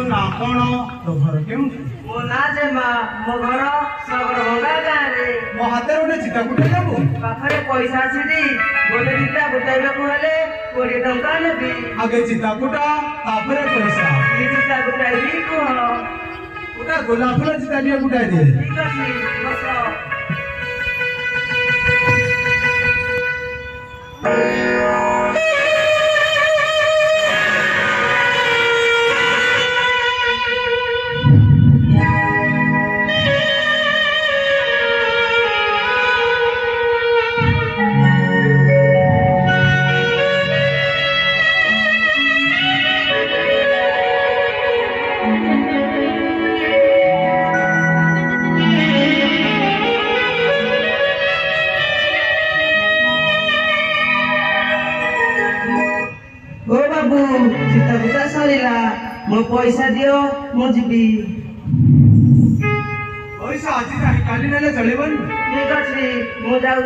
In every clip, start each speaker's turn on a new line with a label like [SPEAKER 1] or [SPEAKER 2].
[SPEAKER 1] ना कौन तो घर क्यों
[SPEAKER 2] मो ना जे मा मो घर सगर भंगा गाँ रे
[SPEAKER 1] मो हाथे गोटे चिता कुटा जाबो
[SPEAKER 2] पाखरे पैसा छिदी गोटे चिता गुटाइबाकू हेले 20 टंका नेबी
[SPEAKER 1] आगे चिता कुटा तापरे पैसा
[SPEAKER 2] ई चिता गुटाइबी कुह
[SPEAKER 1] उटा गोलाप फूल चिता लिए कुटाई दे
[SPEAKER 2] ठीक अछि बस चिता गुटा सरीला मो पैसा दियो मो जीबी
[SPEAKER 1] पैसा आज नहीं काली नेले चलेबन
[SPEAKER 2] ठीक अछि मो जाउ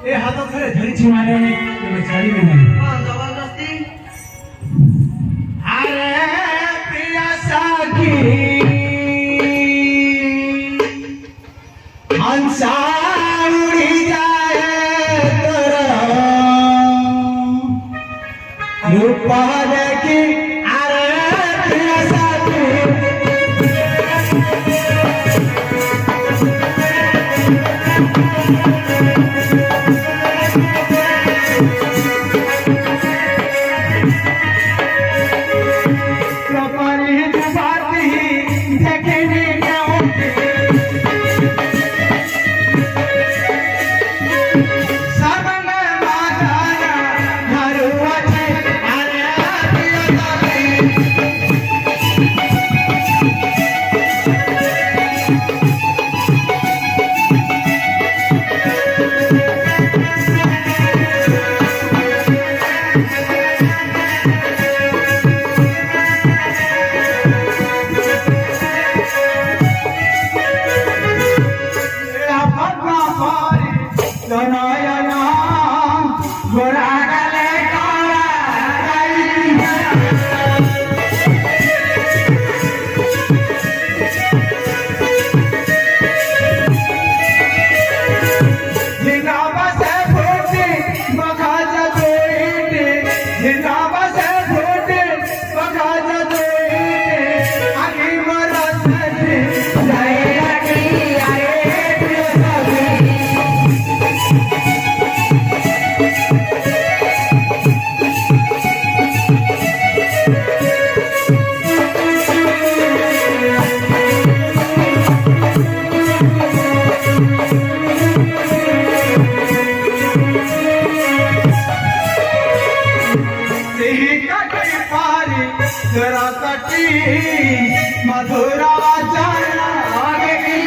[SPEAKER 1] ए हाथ थरे धरी छी माने के छाड़ी में नहीं
[SPEAKER 2] हां जबरदस्ती
[SPEAKER 1] अरे प्रिया सखी हंसा उड़ी जाए तोरा रूपा देखी अरे प्रिया सखी मधुरा जाना आगे की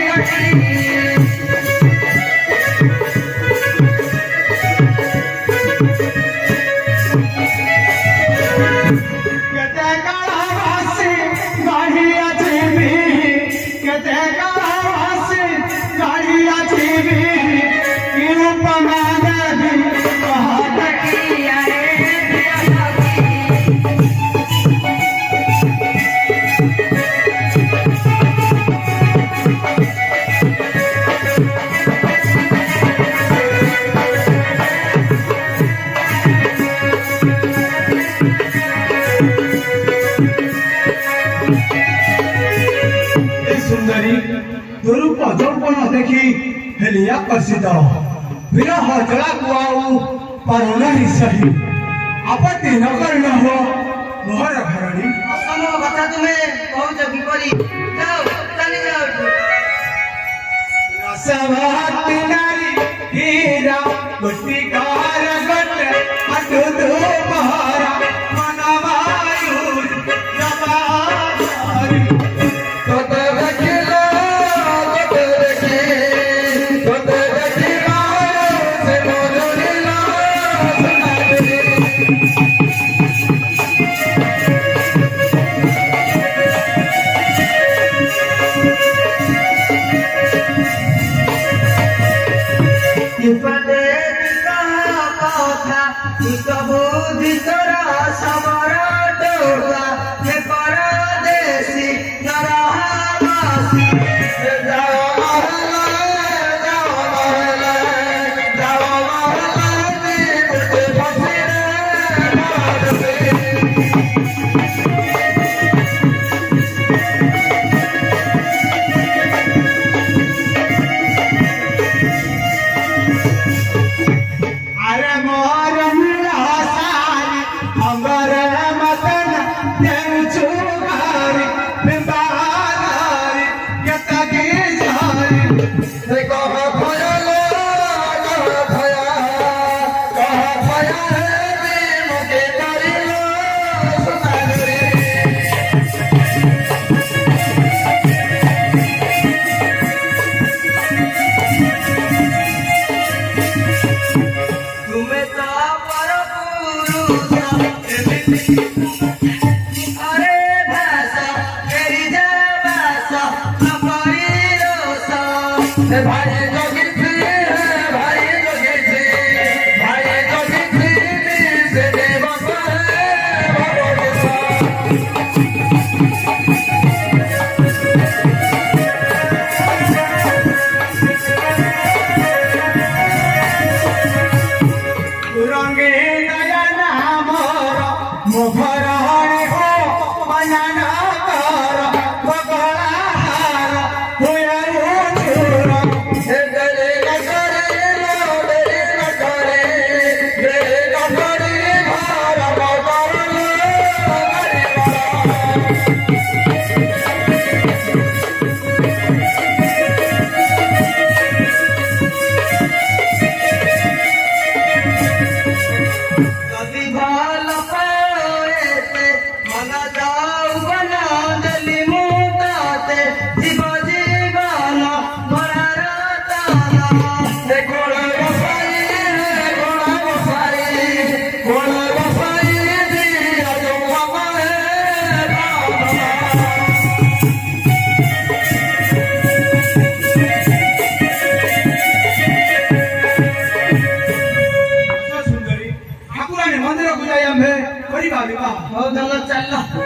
[SPEAKER 1] स्वरूप जौपन देखी हेलिया प्रसिद्ध विरह जला कुआऊ पर नहीं सही आपत्ति न करना हो मोहर घरणी
[SPEAKER 2] असंभव कथा तुम्हें कहूच विपरी जाओ चली जाओ
[SPEAKER 1] सवात नारी हीरा गुटिकार गट अटु दो बहारा मनवायु नवारी तो
[SPEAKER 2] समरा डोला ये परदेसी नरहवासी जाओ महला मुझे फंसी
[SPEAKER 1] अरे मोर सारी अंबर मतन तेंचु गारी बिंबारी यतगी जारी
[SPEAKER 2] देखो भयलो कह भया रे मुझे करिलो सुनारी तुम्हें तो परपुरुष अरे भाषा तेरी भाषा अपनी रोसा भाई जोगी थी भाई जोगी थी भाई जोगी थी से देवता है भरोसा
[SPEAKER 1] रंगे नयन मोर मुखराणी हो मनन कर बगला हार हुए चूर
[SPEAKER 2] गले करे लोडे करे गले करे भार बगल कभी भाल पाएते मन जाऊ बना दली मुदाते जीव जीवन भरा राताना घोड़ा बसाई दिया जो हमारे
[SPEAKER 1] सुंदरी ठाकुरानी मंदिर को जाई आम्हे करिबा विवाह
[SPEAKER 2] बहुत चल